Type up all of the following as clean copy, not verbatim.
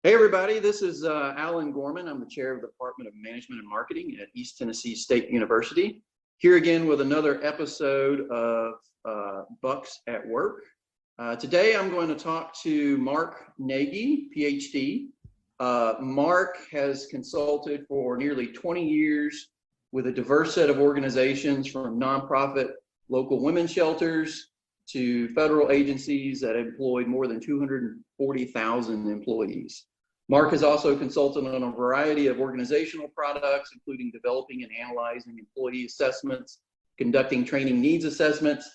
Hey everybody, this is Alan Gorman. I'm the chair of the Department of Management and Marketing at East Tennessee State University. Here again with another episode of Bucs at Work. Today I'm going to talk to Mark Nagy, Ph.D. Mark has consulted for nearly 20 years with a diverse set of organizations, from nonprofit local women's shelters to federal agencies that employed more than 240,000 employees. Mark has also consulted on a variety of organizational products, including developing and analyzing employee assessments, conducting training needs assessments,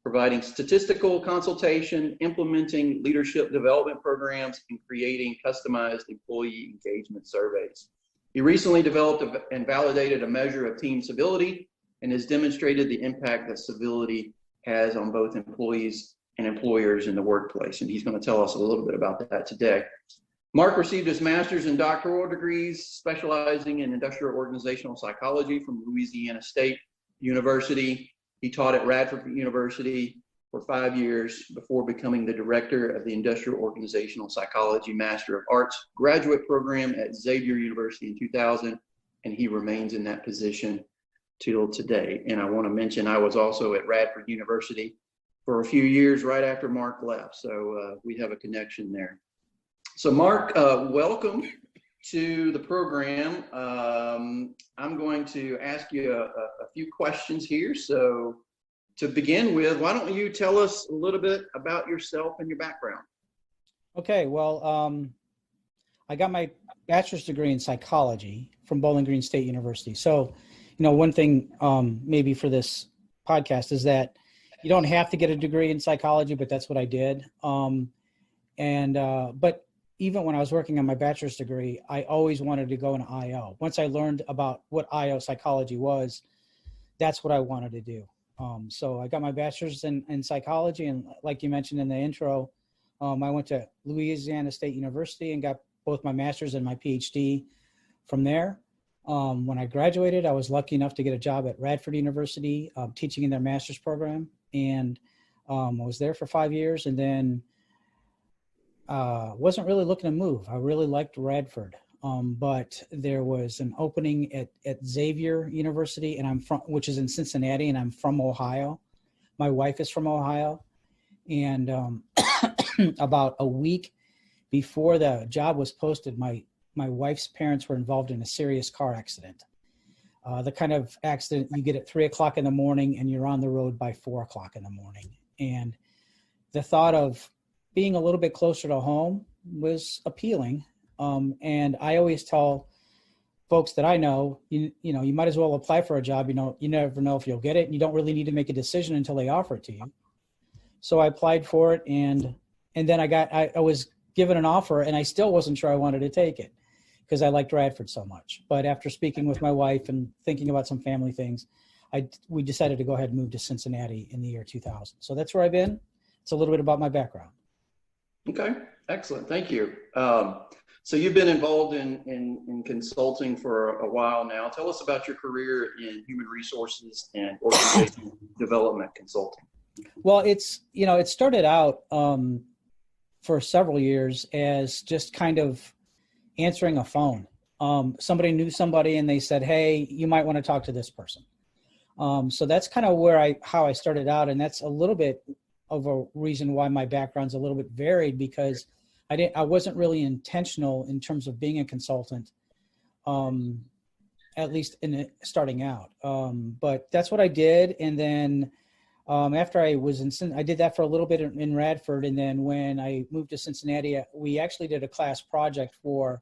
providing statistical consultation, implementing leadership development programs, and creating customized employee engagement surveys. He recently developed and validated a measure of team civility and has demonstrated the impact that civility has on both employees and employers in the workplace. And he's going to tell us a little bit about that today. Mark received his master's and doctoral degrees specializing in industrial organizational psychology from Louisiana State University. He taught at Radford University for 5 years before becoming the director of the Industrial Organizational Psychology Master of Arts graduate program at Xavier University in 2000, and he remains in that position till today. And I want to mention I was also at Radford University for a few years right after Mark left, so we have a connection there. So Mark, welcome to the program. I'm going to ask you a few questions here. So to begin with, why don't you tell us a little bit about yourself and your background? Okay, well, I got my bachelor's degree in psychology from Bowling Green State University. So, one thing maybe for this podcast is that you don't have to get a degree in psychology, but that's what I did. But even when I was working on my bachelor's degree, I always wanted to go into IO. Once I learned about what IO psychology was, that's what I wanted to do. So I got my bachelor's in psychology, and like you mentioned in the intro, I went to Louisiana State University and got both my master's and my PhD from there. When I graduated, I was lucky enough to get a job at Radford University, teaching in their master's program, and I was there for 5 years, and then wasn't really looking to move. I really liked Radford, but there was an opening at Xavier University, and which is in Cincinnati, and I'm from Ohio. My wife is from Ohio, and about a week before the job was posted, my wife's parents were involved in a serious car accident. The kind of accident you get at 3 o'clock in the morning and you're on the road by 4 o'clock in the morning. And the thought of being a little bit closer to home was appealing. And I always tell folks that I know, you might as well apply for a job. You never know if you'll get it, and you don't really need to make a decision until they offer it to you. So I applied for it, and then I was given an offer, and I still wasn't sure I wanted to take it because I liked Radford so much. But after speaking with my wife and thinking about some family things, we decided to go ahead and move to Cincinnati in the year 2000. So that's where I've been. It's a little bit about my background. Okay, excellent. Thank you. So you've been involved in consulting for a while now. Tell us about your career in human resources and organizational development consulting. Well, it started out for several years as just kind of answering a phone. Somebody knew somebody and they said, hey, you might want to talk to this person. So that's kind of how I started out. And that's a little bit of a reason why my background's a little bit varied, because I wasn't really intentional in terms of being a consultant, at least starting out. But that's what I did. And then after I did that for a little bit in Radford. And then when I moved to Cincinnati, we actually did a class project for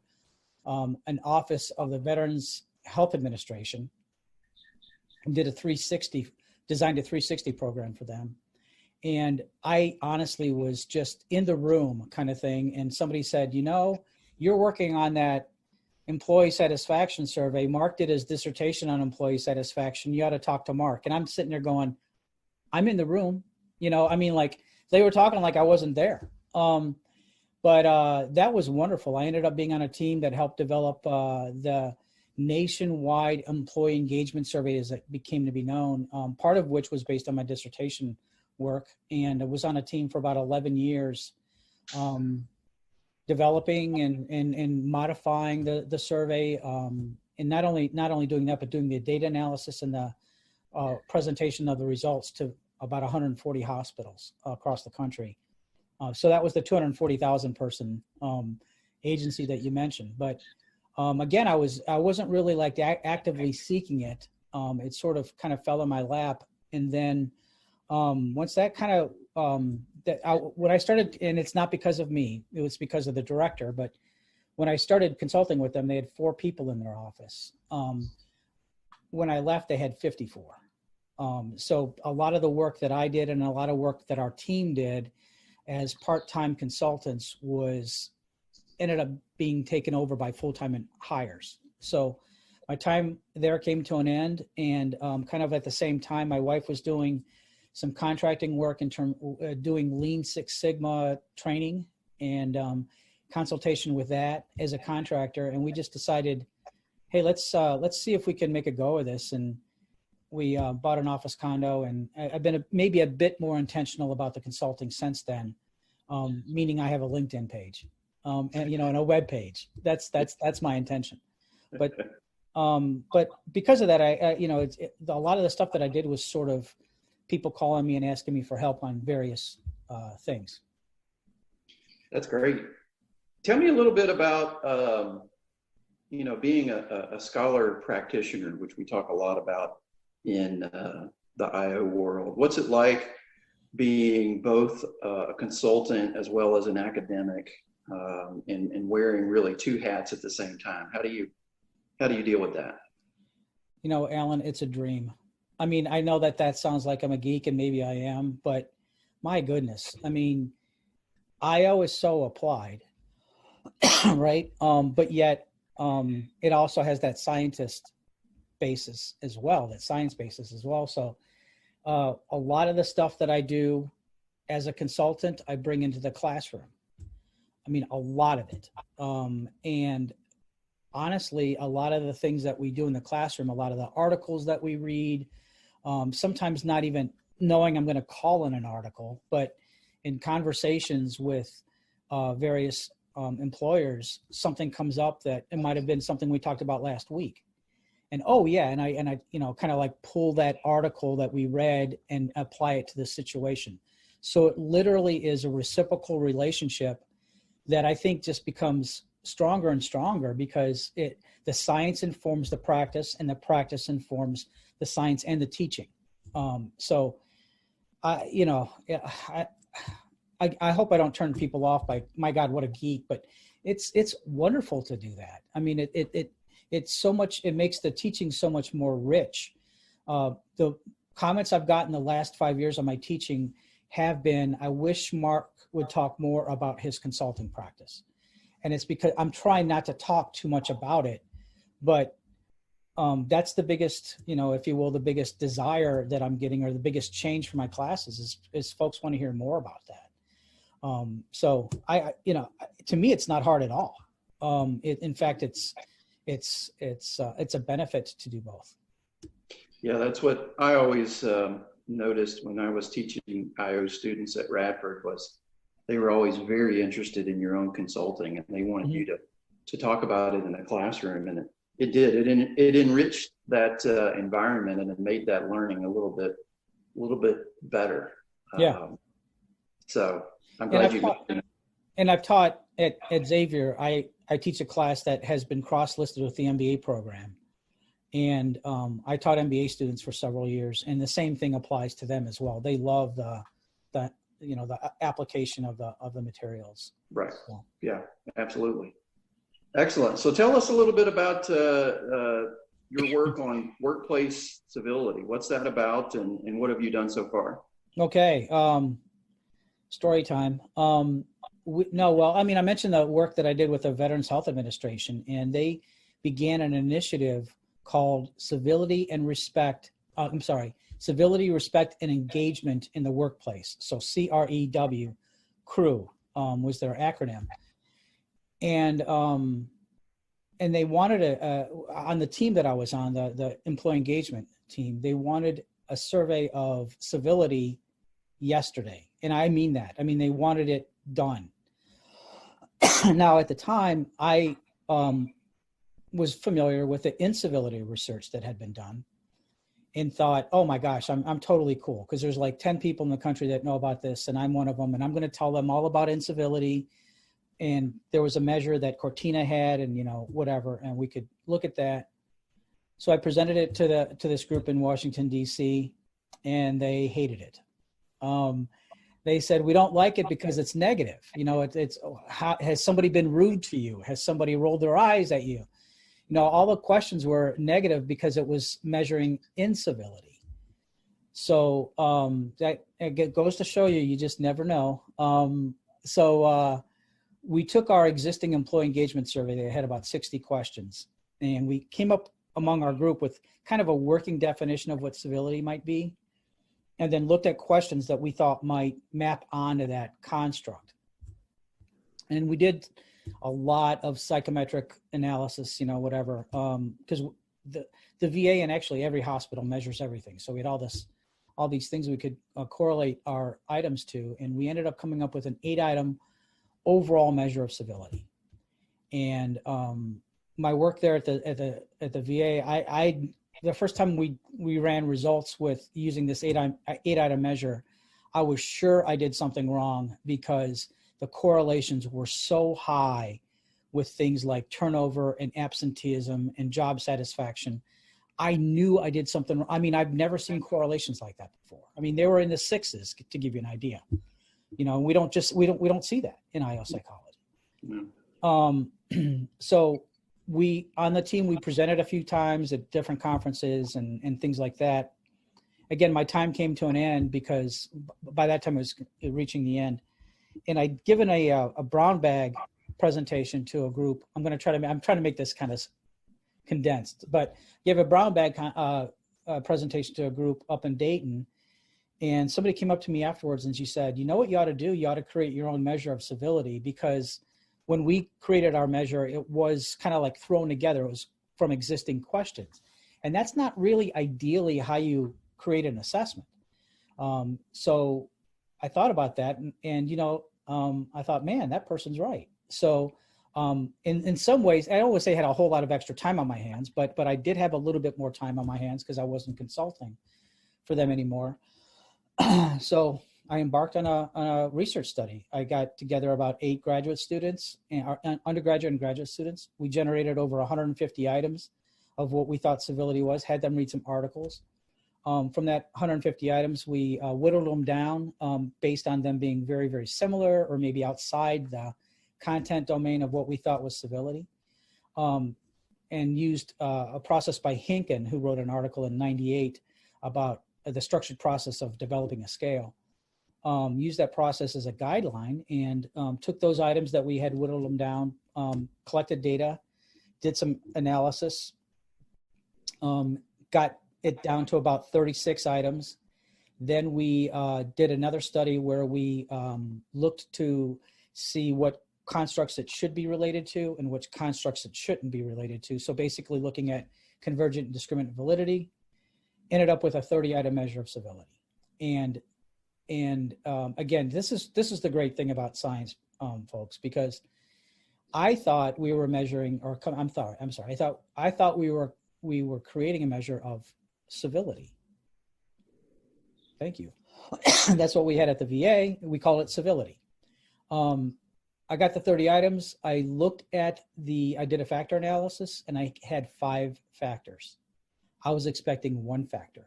an office of the Veterans Health Administration, and designed a 360 program for them. And I honestly was just in the room kind of thing. And somebody said, you're working on that employee satisfaction survey. Mark did his dissertation on employee satisfaction. You ought to talk to Mark. And I'm sitting there going, I'm in the room. Like they were talking like I wasn't there. But that was wonderful. I ended up being on a team that helped develop the nationwide employee engagement survey, as it became to be known, part of which was based on my dissertation work. And I was on a team for about 11 years developing and modifying the survey, and not only doing that, but doing the data analysis and the presentation of the results to about 140 hospitals across the country. So that was the 240,000 person agency that you mentioned. But again, I wasn't really like actively seeking it. It sort of kind of fell in my lap, and then once that kind of when I started, and it's not because of me, it was because of the director, but when I started consulting with them, they had 4 people in their office. When I left, they had 54. So a lot of the work that I did and a lot of work that our team did as part-time consultants ended up being taken over by full-time hires. So my time there came to an end, and kind of at the same time, my wife was doing some contracting work in doing Lean Six Sigma training and consultation with that as a contractor. And we just decided, hey, let's see if we can make a go of this. And we bought an office condo, and I've been maybe a bit more intentional about the consulting since then. Meaning I have a LinkedIn page, and and a web page. That's my intention. But because of that, a lot of the stuff that I did was sort of people calling me and asking me for help on various things. That's great. Tell me a little bit about, being a scholar practitioner, which we talk a lot about in the IO world. What's it like being both a consultant as well as an academic, and wearing really 2 hats at the same time? How do you deal with that? Alan, it's a dream. I mean, I know that sounds like I'm a geek, and maybe I am, but my goodness, I mean, IO is so applied, right? But yet it also has that scientist basis as well, that science basis as well. So a lot of the stuff that I do as a consultant, I bring into the classroom. I mean, a lot of it. And honestly, a lot of the things that we do in the classroom, a lot of the articles that we read, sometimes not even knowing I'm going to call in an article, but in conversations with various employers, something comes up that it might have been something we talked about last week. And and I kind of like pull that article that we read and apply it to the situation. So it literally is a reciprocal relationship that I think just becomes stronger and stronger, because the science informs the practice, and the practice informs the science and the teaching. So I hope I don't turn people off by, my God, what a geek, but it's wonderful to do that. I mean, it's so much, it makes the teaching so much more rich. The comments I've gotten the last 5 years on my teaching have been, I wish Mark would talk more about his consulting practice. And it's because I'm trying not to talk too much about it, but that's the biggest, if you will, the biggest desire that I'm getting, or the biggest change for my classes is folks want to hear more about that. So to me, it's not hard at all. In fact, it's a benefit to do both. Yeah, that's what I always noticed when I was teaching IO students at Radford, was they were always very interested in your own consulting, and they wanted you to talk about it in the classroom. And it enriched that environment, and it made that learning a little bit better. Yeah. So I'm glad you mentioned it. And I've taught at Xavier. I teach a class that has been cross-listed with the MBA program. And I taught MBA students for several years, and the same thing applies to them as well. They love the application of the materials. Right. So. Yeah, absolutely. Excellent. So tell us a little bit about your work on workplace civility. What's that about, and what have you done so far? Okay. Story time. I mentioned the work that I did with the Veterans Health Administration, and they began an initiative called Civility, Respect, and Engagement in the Workplace. So CREW, CREW was their acronym. And they wanted on the team that I was on, the employee engagement team, they wanted a survey of civility yesterday. And I mean that. I mean, they wanted it done. Now, at the time, I was familiar with the incivility research that had been done and thought, oh my gosh, I'm totally cool, because there's like 10 people in the country that know about this, and I'm one of them, and I'm going to tell them all about incivility. And there was a measure that Cortina had, and whatever, and we could look at that. So I presented it to this group in Washington, D.C., and they hated it. They said, we don't like it because it's negative. Has somebody been rude to you? Has somebody rolled their eyes at you? All the questions were negative because it was measuring incivility. So that it goes to show you just never know. We took our existing employee engagement survey. They had about 60 questions, and we came up among our group with kind of a working definition of what civility might be, and then looked at questions that we thought might map onto that construct. And we did a lot of psychometric analysis, whatever, because the VA and actually every hospital measures everything. So we had all these things we could correlate our items to, and we ended up coming up with an 8-item overall measure of civility. And my work there at the VA, the first time we ran results with using this 8-item measure, I was sure I did something wrong, because the correlations were so high with things like turnover and absenteeism and job satisfaction. I knew I did something wrong. I mean, I've never seen correlations like that before. I mean, they were in the 6s, to give you an idea. We don't see that in IO psychology. No. So we, on the team, we presented a few times at different conferences and things like that. Again, my time came to an end, because by that time it was reaching the end. And I'd given a brown bag presentation to a group. I'm trying to make this kind of condensed, but give a brown bag presentation to a group up in Dayton. And somebody came up to me afterwards and she said, you know what you ought to do? You ought to create your own measure of civility, because when we created our measure, it was kind of like thrown together. It was from existing questions. And that's not really ideally how you create an assessment. So I thought about that, and I thought, man, that person's right. So in some ways, I always say I had a whole lot of extra time on my hands, but I did have a little bit more time on my hands because I wasn't consulting for them anymore. So I embarked on a research study. I got together about 8 graduate students, and undergraduate and graduate students. We generated over 150 items of what we thought civility was, had them read some articles. From that 150 items, we whittled them down based on them being very, very similar, or maybe outside the content domain of what we thought was civility, and used a process by Hinken, who wrote an article in '98 about the structured process of developing a scale. Used that process as a guideline, and took those items that we had whittled them down, collected data, did some analysis, got it down to about 36 items. Then we did another study where we looked to see what constructs it should be related to and which constructs it shouldn't be related to. So basically looking at convergent and discriminant validity, ended up with a 30-item measure of civility. And again, this is the great thing about science, folks, because I thought we were measuring, or I'm sorry. I thought we were creating a measure of civility. Thank you. That's what we had at the VA. We call it civility. I got the 30 items. I did a factor analysis, and I had 5 factors. I was expecting 1 factor.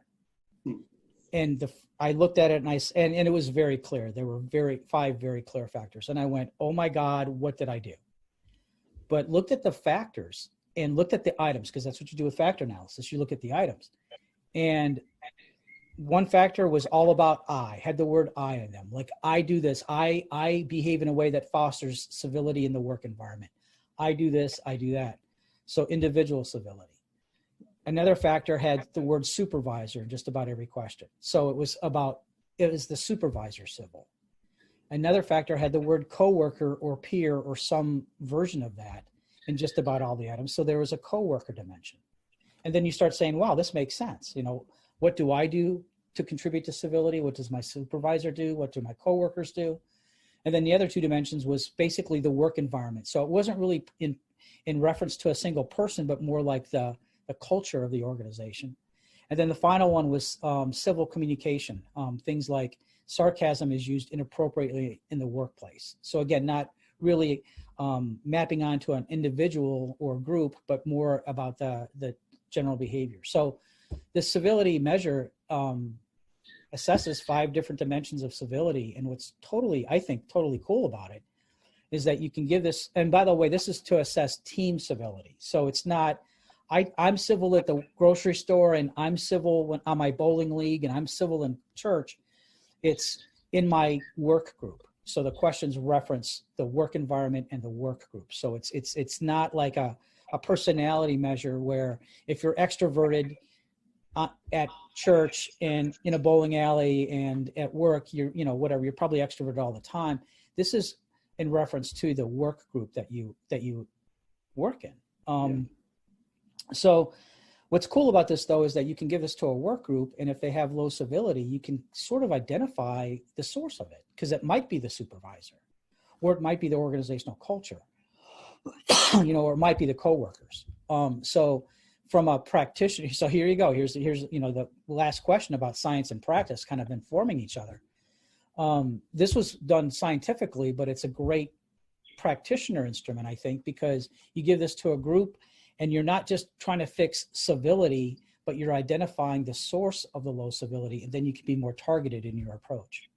And I looked at it and it was very clear. There were 5 very clear factors. And I went, oh my God, what did I do? But looked at the factors and looked at the items, because that's what you do with factor analysis. You look at the items. And 1 factor was all about I, had the word I in them. Like, I do this. I behave in a way that fosters civility in the work environment. I do this, I do that. So individual civility. Another factor had the word supervisor in just about every question. So it was the supervisor civil. Another factor had the word coworker or peer or some version of that in just about all the items. So there was a coworker dimension. And then you start saying, wow, this makes sense. What do I do to contribute to civility? What does my supervisor do? What do my coworkers do? And then the other two dimensions was basically the work environment. So it wasn't really in reference to a single person, but more like the culture of the organization. And then the final one was civil communication. Things like sarcasm is used inappropriately in the workplace. So again, not really mapping onto an individual or group, but more about the general behavior. So the civility measure assesses 5 different dimensions of civility. And what's I think totally cool about it is that you can give this, and by the way, this is to assess team civility. So it's not, I'm civil at the grocery store and I'm civil when on my bowling league and I'm civil in church. It's in my work group. So the questions reference the work environment and the work group. So it's not like a personality measure where if you're extroverted at church and in a bowling alley and at work, you're probably extroverted all the time. This is in reference to the work group that you work in. So what's cool about this, though, is that you can give this to a work group, and if they have low civility, you can sort of identify the source of it, because it might be the supervisor, or it might be the organizational culture, or it might be the coworkers. So from a practitioner, so here you go. Here's the last question about science and practice kind of informing each other. This was done scientifically, but it's a great practitioner instrument, I think, because you give this to a group and you're not just trying to fix civility, but you're identifying the source of the low civility, and then you can be more targeted in your approach.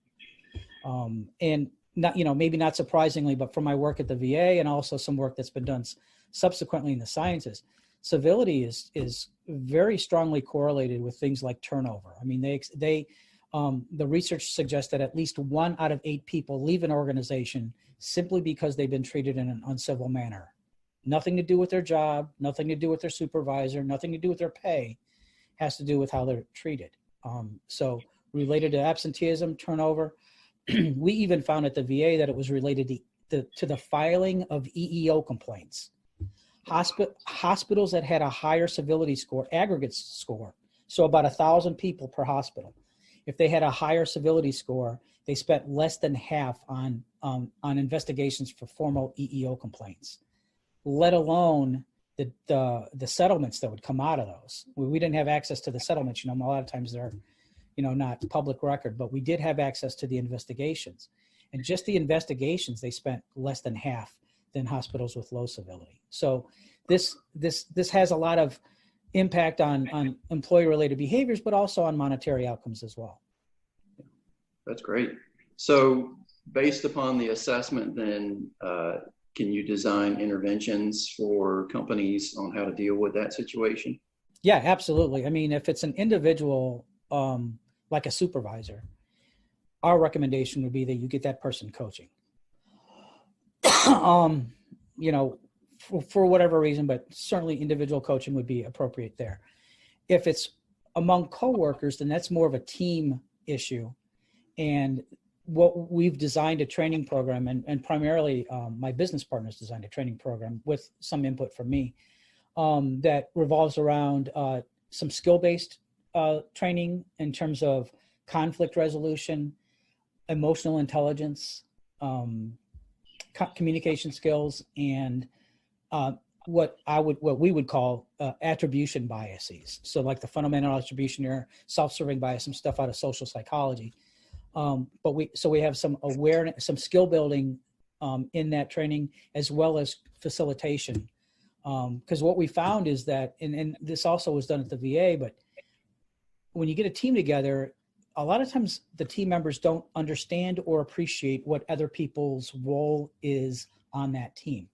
And not, maybe not surprisingly, but from my work at the VA and also some work that's been done subsequently in the sciences, civility is very strongly correlated with things like turnover. I mean, the research suggests that at least 1 out of 8 people leave an organization simply because they've been treated in an uncivil manner. Nothing to do with their job, nothing to do with their supervisor, nothing to do with their pay, has to do with how they're treated. So related to absenteeism, turnover, we even found at the VA that it was related to the filing of EEO complaints. Hospitals that had a higher civility score, aggregate score, so about 1,000 people per hospital, if they had a higher civility score, they spent less than half on investigations for formal EEO complaints, let alone the settlements that would come out of those. We didn't have access to the settlements. A lot of times they're, not public record, but we did have access to the investigations. And just the investigations, they spent less than half than hospitals with low civility. So this has a lot of impact on employee-related behaviors, but also on monetary outcomes as well. That's great. So based upon the assessment, then can you design interventions for companies on how to deal with that situation? Yeah, absolutely. I mean, if it's an individual, like a supervisor, our recommendation would be that you get that person coaching. For whatever reason, but certainly individual coaching would be appropriate there. If it's among coworkers, then that's more of a team issue. And what we've designed a training program, and primarily my business partners designed a training program with some input from me that revolves around some skill-based training in terms of conflict resolution, emotional intelligence, communication skills, and what we would call attribution biases. So like the fundamental attribution error, self-serving bias, some stuff out of social psychology. But we have some awareness, some skill building in that training, as well as facilitation. Because what we found is that, and this also was done at the VA, but when you get a team together, a lot of times the team members don't understand or appreciate what other people's role is on that team.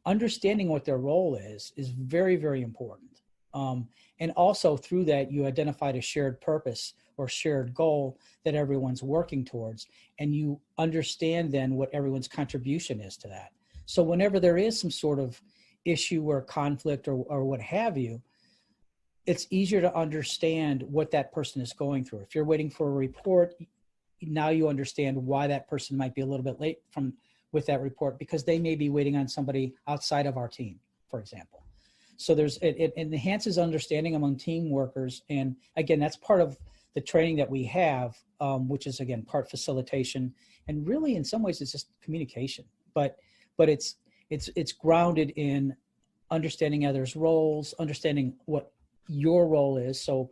Understanding what their role is very, very important. And also through that, you identified a shared purpose or shared goal that everyone's working towards, and you understand then what everyone's contribution is to that. So whenever there is some sort of issue or conflict or what have you, it's easier to understand what that person is going through. If you're waiting for a report, now you understand why that person might be a little bit late with that report, because they may be waiting on somebody outside of our team, for example. So it enhances understanding among team workers. And again, that's part of the training that we have, which is again part facilitation, and really in some ways it's just communication, but it's grounded in understanding others' roles, understanding what your role is. So,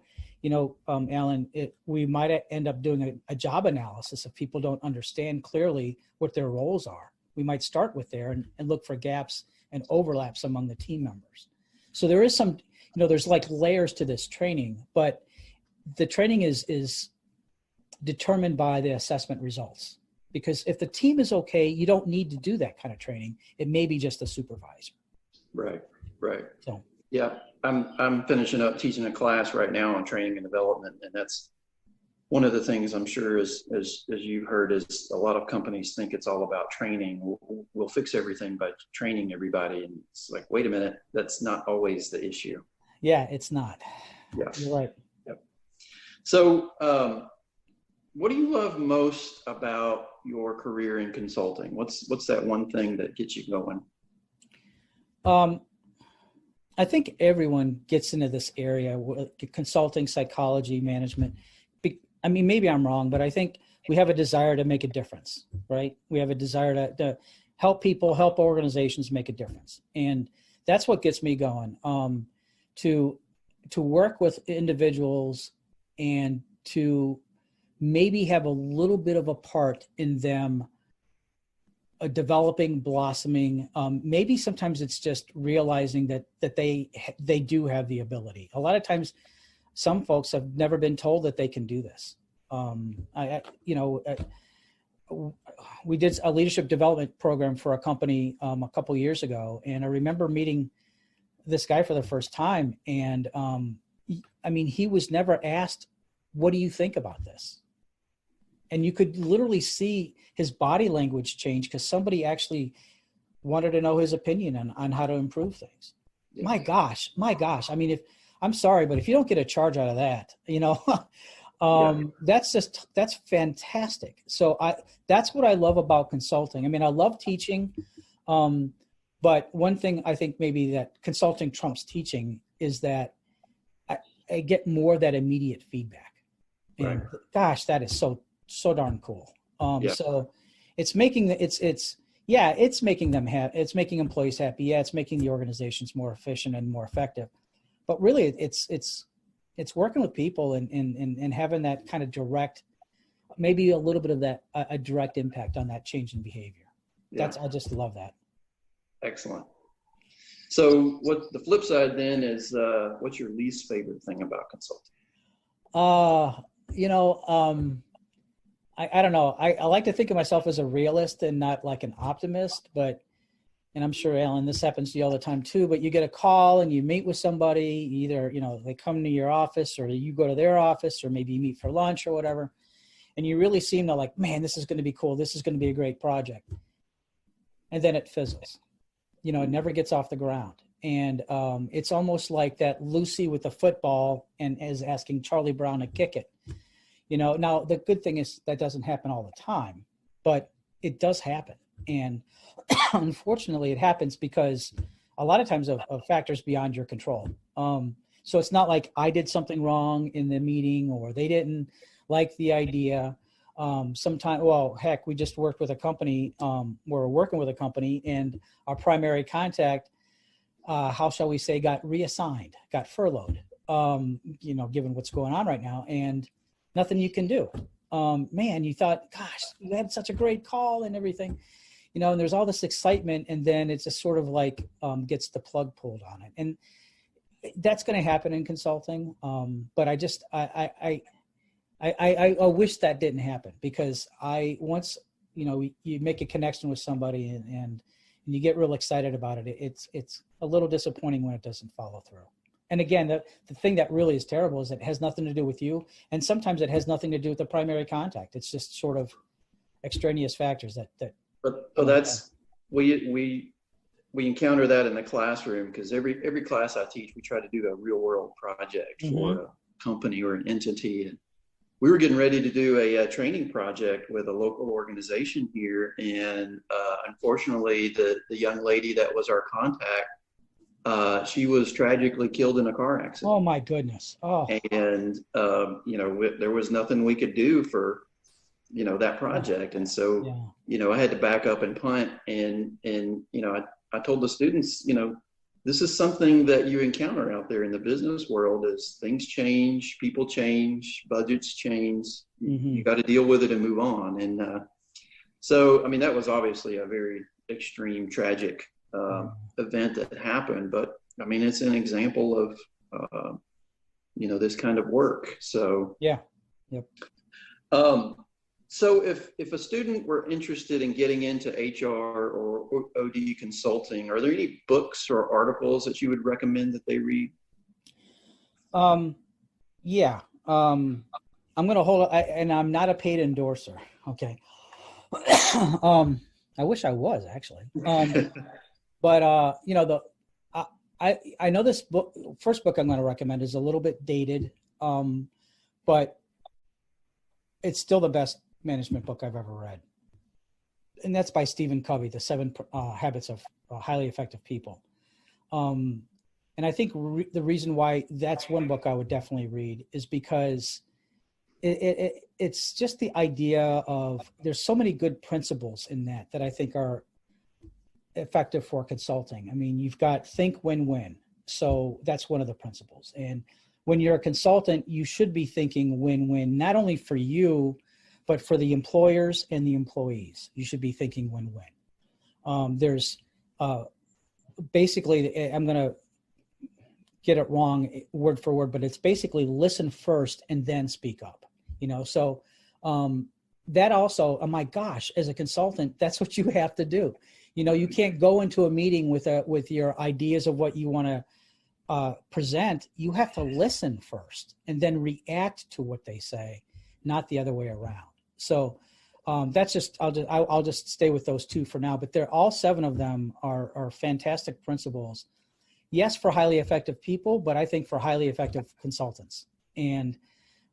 Alan, we might end up doing a job analysis if people don't understand clearly what their roles are. We might start with there and look for gaps and overlaps among the team members. So there is some, there's like layers to this training, but the training is determined by the assessment results. Because if the team is okay, you don't need to do that kind of training. It may be just a supervisor. Right. So yeah, I'm finishing up teaching a class right now on training and development, and that's one of the things I'm sure as you've heard is a lot of companies think it's all about training. We'll fix everything by training everybody, and it's like, wait a minute, that's not always the issue. Yeah, it's not. Yeah, you're right. Yep. So, what do you love most about your career in consulting? What's that one thing that gets you going? I think everyone gets into this area, consulting, psychology, management. I mean, maybe I'm wrong, but I think we have a desire to make a difference, right? We have a desire to help people, help organizations make a difference. And that's what gets me going, to work with individuals and to maybe have a little bit of a part in them developing, blossoming. Maybe sometimes it's just realizing that they do have the ability. A lot of times, some folks have never been told that they can do this. We did a leadership development program for a company a couple years ago, and I remember meeting this guy for the first time, and he was never asked, "What do you think about this?" And you could literally see his body language change because somebody actually wanted to know his opinion on how to improve things. Yeah. My gosh. I mean, I'm sorry, but if you don't get a charge out of that, that's fantastic. So that's what I love about consulting. I mean, I love teaching, but one thing I think maybe that consulting trumps teaching is that I get more of that immediate feedback. And right. Gosh, that is so darn cool. So it's making it's making them happy. It's making employees happy. Yeah, it's making the organizations more efficient and more effective. But really, it's working with people and having that kind of direct, maybe a little bit of that a direct impact on that change in behavior. Yeah. I just love that. Excellent. So what the flip side then is, what's your least favorite thing about consulting? I don't know. I like to think of myself as a realist and not like an optimist, and I'm sure, Alan, this happens to you all the time too, but you get a call and you meet with somebody, either, they come to your office or you go to their office, or maybe you meet for lunch or whatever. And you really seem to like, man, this is going to be cool. This is going to be a great project. And then it fizzles, it never gets off the ground. And it's almost like that Lucy with the football and is asking Charlie Brown to kick it. Now the good thing is that doesn't happen all the time, but it does happen. And unfortunately it happens because a lot of times of factors beyond your control. So it's not like I did something wrong in the meeting or they didn't like the idea. We just worked with a company, we're working with a company, and our primary contact, how shall we say, got reassigned, got furloughed, given what's going on right now, and nothing you can do. Man, you thought, gosh, you had such a great call and everything, and there's all this excitement, and then it's just sort of like gets the plug pulled on it. And that's going to happen in consulting. But I wish that didn't happen, because once, you make a connection with somebody and you get real excited about it, it's a little disappointing when it doesn't follow through. And again, the thing that really is terrible is it has nothing to do with you. And sometimes it has nothing to do with the primary contact. It's just sort of extraneous factors But that's, we encounter that in the classroom, because every class I teach, we try to do a real world project for a company or an entity. And we were getting ready to do a training project with a local organization here. And unfortunately, the young lady that was our contact she was tragically killed in a car accident. Oh my goodness. Oh. And, there was nothing we could do for, that project. And so, I had to back up and punt. And I told the students, this is something that you encounter out there in the business world as things change, people change, budgets change. You got to deal with it and move on. And so, that was obviously a very extreme, tragic event that happened. But, it's an example of, this kind of work. So, yeah. Yep. So if a student were interested in getting into HR or OD consulting, are there any books or articles that you would recommend that they read? Yeah. I'm going to hold, and I'm not a paid endorser. Okay. I wish I was actually. But I know this book, first book I'm going to recommend is a little bit dated, but it's still the best management book I've ever read. And that's by Stephen Covey, The 7 Habits of Highly Effective People. And I think the reason why that's one book I would definitely read is because it's just the idea of there's so many good principles in that I think are effective for consulting. You've got think win-win. So that's one of the principles. And when you're a consultant, you should be thinking win-win, not only for you, but for the employers and the employees. You should be thinking win-win. There's basically, I'm going to get it wrong word for word, but it's basically listen first and then speak up. So that also, oh my gosh, as a consultant, that's what you have to do. You can't go into a meeting with your ideas of what you want to present. You have to listen first and then react to what they say, not the other way around. So that's just, I'll just stay with those two for now, but they're all 7 of them are fantastic principles. Yes, for highly effective people, but I think for highly effective consultants. And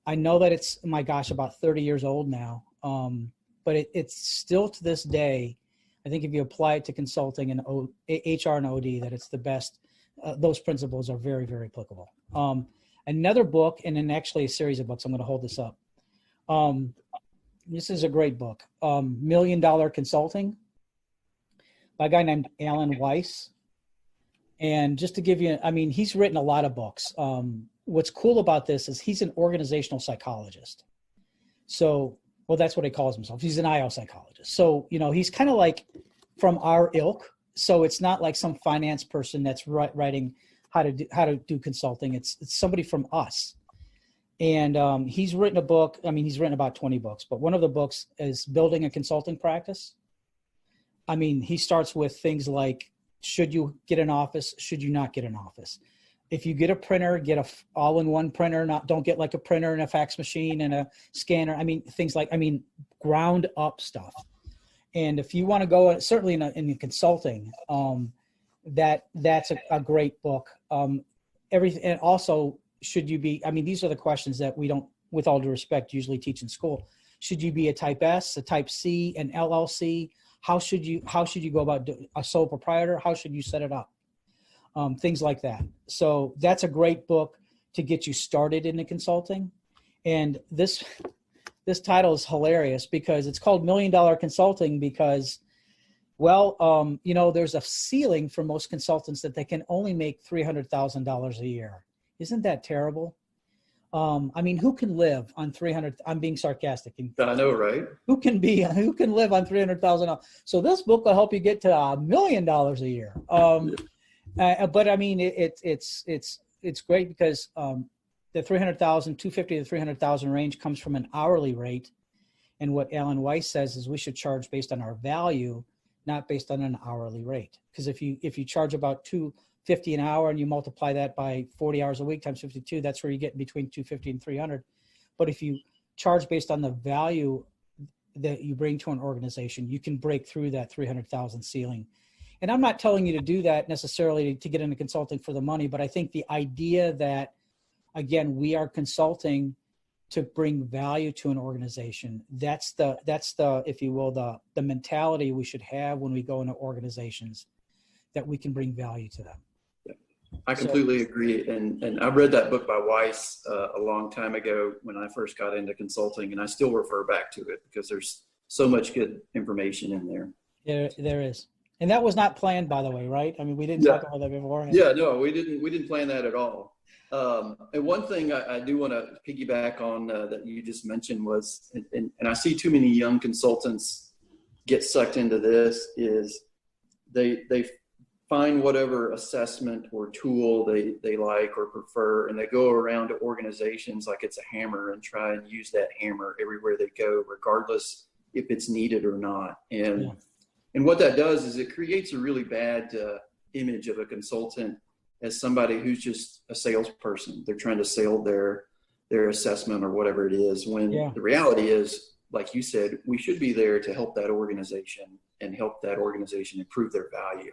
I know that it's, my gosh, about 30 years old now. But it's still to this day, I think if you apply it to consulting and HR and OD, that it's the best. Those principles are very, very applicable. Another book, and then actually a series of books, I'm going to hold this up. This is a great book, $1 Million Consulting by a guy named Alan Weiss. And just to give you, he's written a lot of books. What's cool about this is he's an organizational psychologist. So, well, that's what he calls himself. He's an IO psychologist. So, he's kind of like from our ilk. So it's not like some finance person that's writing how to do consulting. It's somebody from us. And he's written a book. He's written about 20 books, but one of the books is Building a Consulting Practice. He starts with things like, should you get an office? Should you not get an office? If you get a printer, get a all-in-one printer. Don't get like a printer and a fax machine and a scanner. Things like, ground up stuff. And if you want to go, certainly in consulting, that's a great book. Everything, and also, should you be? These are the questions that we don't, with all due respect, usually teach in school. Should you be a Type S, a Type C, an LLC? How should you go about a sole proprietor? How should you set it up? Things like that. So that's a great book to get you started in the consulting. And this title is hilarious because it's called $1 Million Consulting because, there's a ceiling for most consultants that they can only make $300,000 a year. Isn't that terrible? Who can live on 300? I'm being sarcastic. I know, right? Who can live on $300,000? So this book will help you get to $1 million a year. But it's great because the 250 to 300,000 range comes from an hourly rate, and what Alan Weiss says is we should charge based on our value, not based on an hourly rate. Because if you charge about $250 an hour and you multiply that by 40 hours a week times 52, that's where you get between 250 and 300. But if you charge based on the value that you bring to an organization, you can break through that 300,000 ceiling. And I'm not telling you to do that necessarily to get into consulting for the money, but I think the idea that, again, we are consulting to bring value to an organization, that's the if you will, the mentality we should have when we go into organizations, that we can bring value to them. I completely agree. And I read that book by Weiss a long time ago when I first got into consulting, and I still refer back to it because there's so much good information in there. There is. And that was not planned, by the way, right? I mean, we didn't talk about that before. Yeah, no, we didn't plan that at all. And one thing I do want to piggyback on that you just mentioned was, and I see too many young consultants get sucked into this, is they find whatever assessment or tool they like or prefer, and they go around to organizations like it's a hammer and try and use that hammer everywhere they go, regardless if it's needed or not. And what that does is it creates a really bad image of a consultant as somebody who's just a salesperson. They're trying to sell their assessment or whatever it is, when the reality is, like you said, we should be there to help that organization and help that organization improve their value.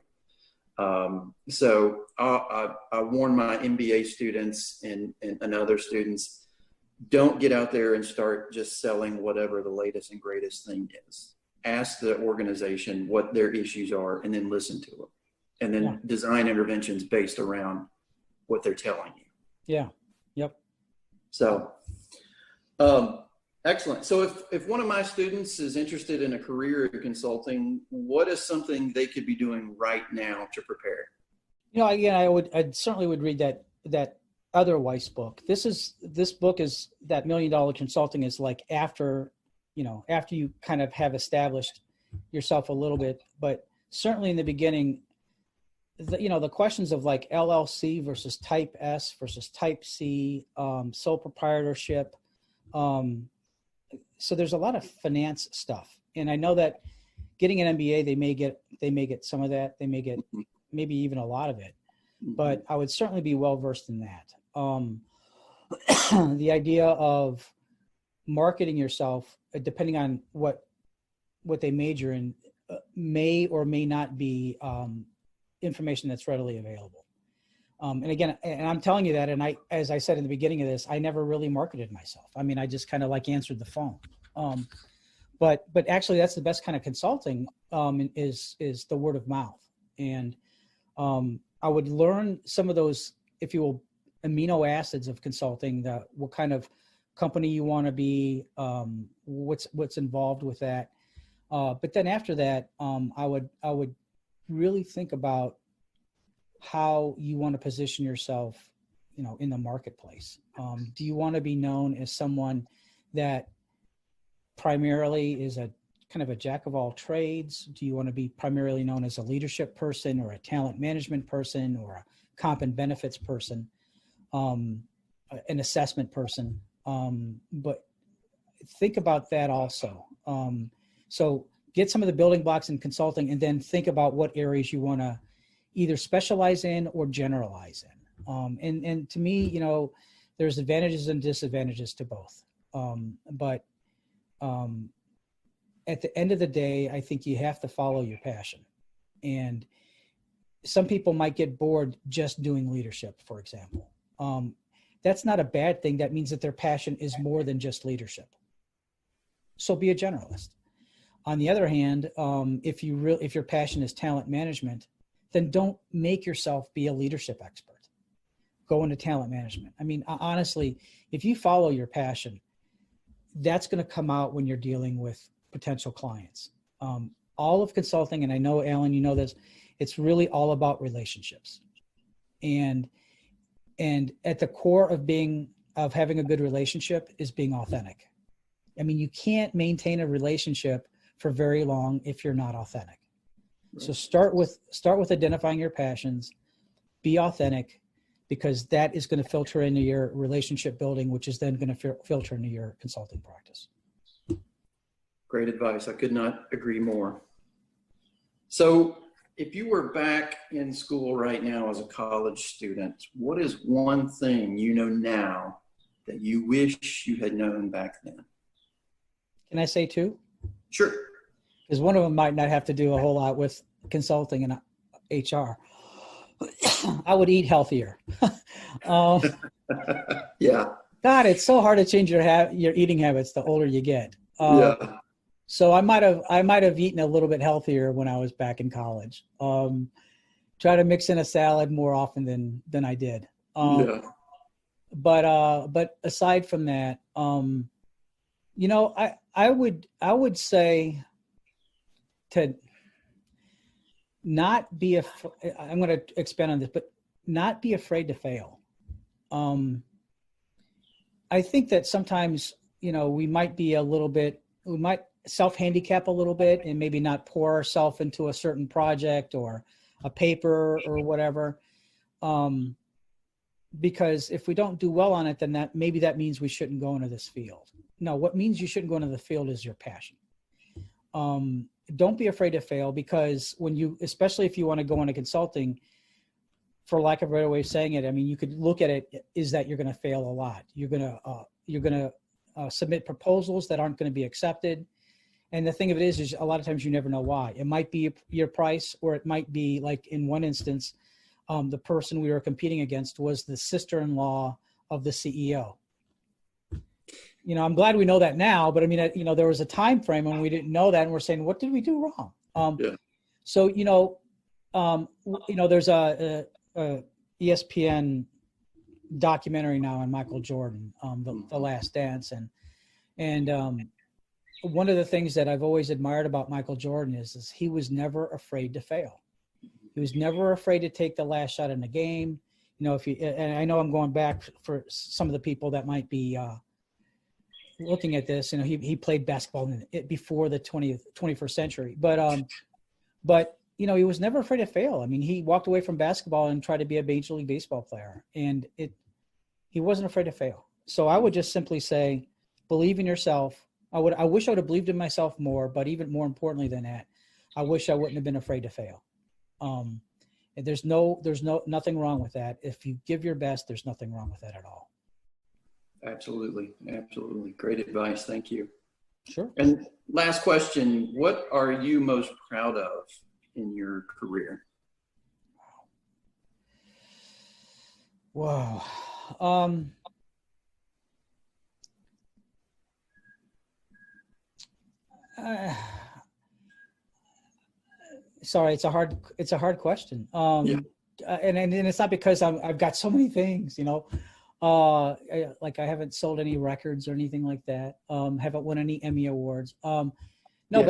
So I warn my MBA students and other students, don't get out there and start just selling whatever the latest and greatest thing is. Ask the organization what their issues are and then listen to them, and then design interventions based around what they're telling you. Yeah. Yep. So, excellent. So if one of my students is interested in a career in consulting, what is something they could be doing right now to prepare? Again, I certainly would read that other Weiss book. This book is that $1 Million Consulting is like after you kind of have established yourself a little bit, but certainly in the beginning, the questions of like LLC versus type S versus type C, sole proprietorship. So there's a lot of finance stuff. And I know that getting an MBA, they may get some of that. They may get maybe even a lot of it, but I would certainly be well-versed in that. The idea of marketing yourself, depending on what they major in, may or may not be information that's readily available. And again, and I'm telling you that, and as I said in the beginning of this, I never really marketed myself. I mean, I just kind of like answered the phone. But actually that's the best kind of consulting, is the word of mouth. And I would learn some of those, if you will, amino acids of consulting, what kind of company you want to be, what's involved with that. But then after that, I would really think about how you want to position yourself, in the marketplace. Do you want to be known as someone that primarily is a kind of a jack of all trades? Do you want to be primarily known as a leadership person or a talent management person or a comp and benefits person, an assessment person? But think about that also. So get some of the building blocks in consulting, and then think about what areas you want to either specialize in or generalize in. And to me, there's advantages and disadvantages to both. But at the end of the day, I think you have to follow your passion. And some people might get bored just doing leadership, for example. That's not a bad thing. That means that their passion is more than just leadership. So be a generalist. On the other hand, if your passion is talent management, then don't make yourself be a leadership expert. Go into talent management. I mean, honestly, if you follow your passion, that's going to come out when you're dealing with potential clients. All of consulting, and I know, Alan, you know this, it's really all about relationships. And at the core of having a good relationship is being authentic. I mean, you can't maintain a relationship for very long if you're not authentic. So start with identifying your passions, be authentic, because that is going to filter into your relationship building, which is then going to filter into your consulting practice. Great advice. I could not agree more. So if you were back in school right now as a college student, what is one thing you know now that you wish you had known back then? Can I say two? Sure. Because one of them might not have to do a whole lot with consulting and HR. I would eat healthier. Yeah. God, it's so hard to change your eating habits the older you get. Yeah. So I might have eaten a little bit healthier when I was back in college. try to mix in a salad more often than I did. Yeah. But aside from that, you know, I would say to not be I'm going to expand on this, but not be afraid to fail. I think that sometimes, you know, we might self-handicap a little bit and maybe not pour ourselves into a certain project or a paper or whatever. Because if we don't do well on it, then that means we shouldn't go into this field. No, what means you shouldn't go into the field is your passion. Don't be afraid to fail, because especially if you want to go into consulting, for lack of a better way of saying it, I mean, you could look at it is that you're going to fail a lot. You're going to submit proposals that aren't going to be accepted. And the thing of it is a lot of times you never know why. It might be your price, or it might be, like in one instance, the person we were competing against was the sister-in-law of the CEO. You know, I'm glad we know that now, but I mean, you know, there was a time frame when we didn't know that, and we're saying, what did we do wrong? So, there's a ESPN documentary now on Michael Jordan, the Last Dance, and one of the things that I've always admired about Michael Jordan is he was never afraid to fail. He was never afraid to take the last shot in the game. You know, and I know I'm going back for some of the people that might be looking at this. You know, he played basketball before the 21st century, but you know, he was never afraid to fail. I mean, he walked away from basketball and tried to be a Major League Baseball player, and he wasn't afraid to fail. So I would just simply say, believe in yourself. I wish I would have believed in myself more, but even more importantly than that, I wish I wouldn't have been afraid to fail. There's nothing wrong with that. If you give your best, there's nothing wrong with that at all. Absolutely. Absolutely. Great advice. Thank you. Sure. And last question, what are you most proud of in your career? Wow. Sorry, it's a hard question. And it's not because I've got so many things, you know, like I haven't sold any records or anything like that. Haven't won any Emmy awards. But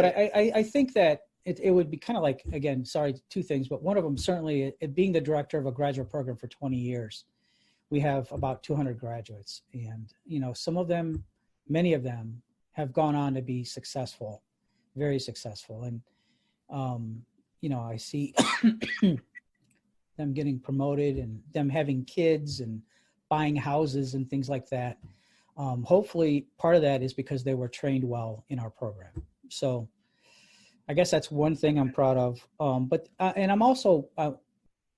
I think that it would be kind of like, again, sorry, two things, but one of them certainly, being the director of a graduate program for 20 years, we have about 200 graduates, and, you know, many of them have gone on to be successful, very successful. And, you know, I see them getting promoted and them having kids and buying houses and things like that. Hopefully part of that is because they were trained well in our program. So I guess that's one thing I'm proud of. And I'm also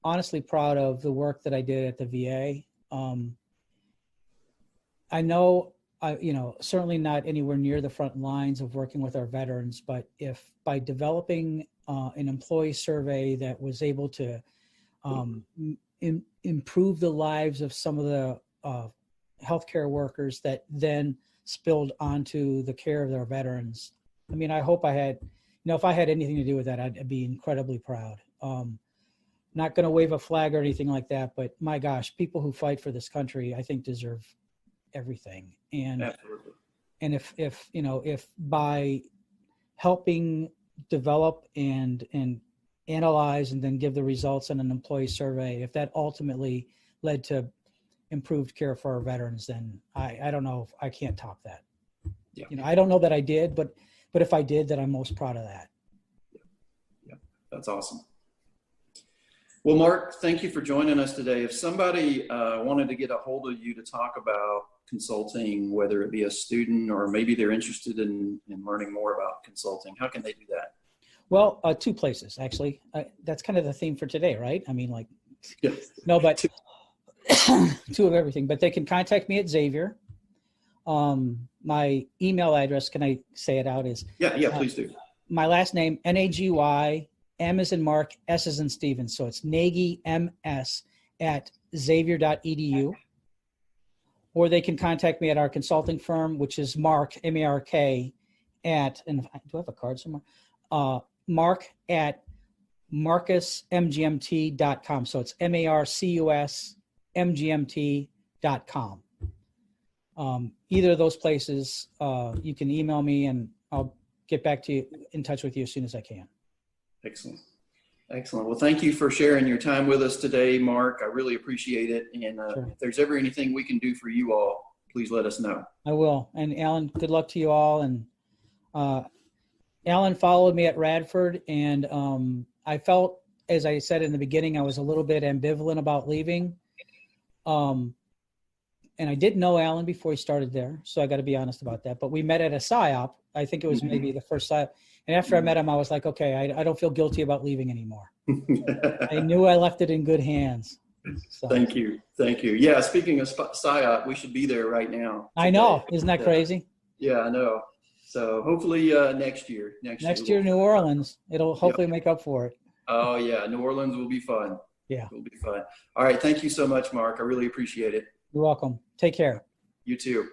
honestly proud of the work that I did at the VA. I know, certainly not anywhere near the front lines of working with our veterans, but if by developing an employee survey that was able to improve the lives of some of the healthcare workers that then spilled onto the care of their veterans. I mean, I hope I had, if I had anything to do with that, I'd be incredibly proud. Not going to wave a flag or anything like that, but my gosh, people who fight for this country, I think, deserve everything. And absolutely. And if by helping develop and analyze and then give the results in an employee survey, if that ultimately led to improved care for our veterans, then I don't know if I can't top that. Yeah. I don't know that I did, but if I did, then I'm most proud of that. Yeah, that's awesome. Well, Mark, thank you for joining us today. If somebody wanted to get a hold of you to talk about consulting, whether it be a student or maybe they're interested in learning more about consulting, how can they do that? Well, two places, actually. That's kind of the theme for today, right? I mean, like, yes. No, but two of everything. But they can contact me at Xavier. My email address, can I say it out, is? Yeah, please do. My last name, Nagy, M as in Mark, S as in Steven. So it's Nagy, MS, at xavier.edu. Or they can contact me at our consulting firm, which is Mark, M-A-R-K, at, and do I have a card somewhere? Mark at marcusmgmt.com. So it's marcusmgmt.com. Either of those places, you can email me and I'll get back to you, in touch with you as soon as I can. Excellent. Excellent. Well, thank you for sharing your time with us today, Mark. I really appreciate it. And Sure. If there's ever anything we can do for you all, please let us know. I will. And Alan, good luck to you all. And Alan followed me at Radford, and I felt, as I said in the beginning, I was a little bit ambivalent about leaving. And I didn't know Alan before he started there, so I got to be honest about that. But we met at a PSYOP. I think it was maybe the first PSYOP. And after I met him, I was like, okay, I don't feel guilty about leaving anymore. I knew I left it in good hands. So. Thank you. Thank you. Yeah, speaking of PSYOP, we should be there right now. I know. Isn't that crazy? Yeah, I know. So hopefully next year. Next year, New Orleans. It'll hopefully make up for it. Oh, yeah. New Orleans will be fun. Yeah. It'll be fun. All right. Thank you so much, Mark. I really appreciate it. You're welcome. Take care. You too.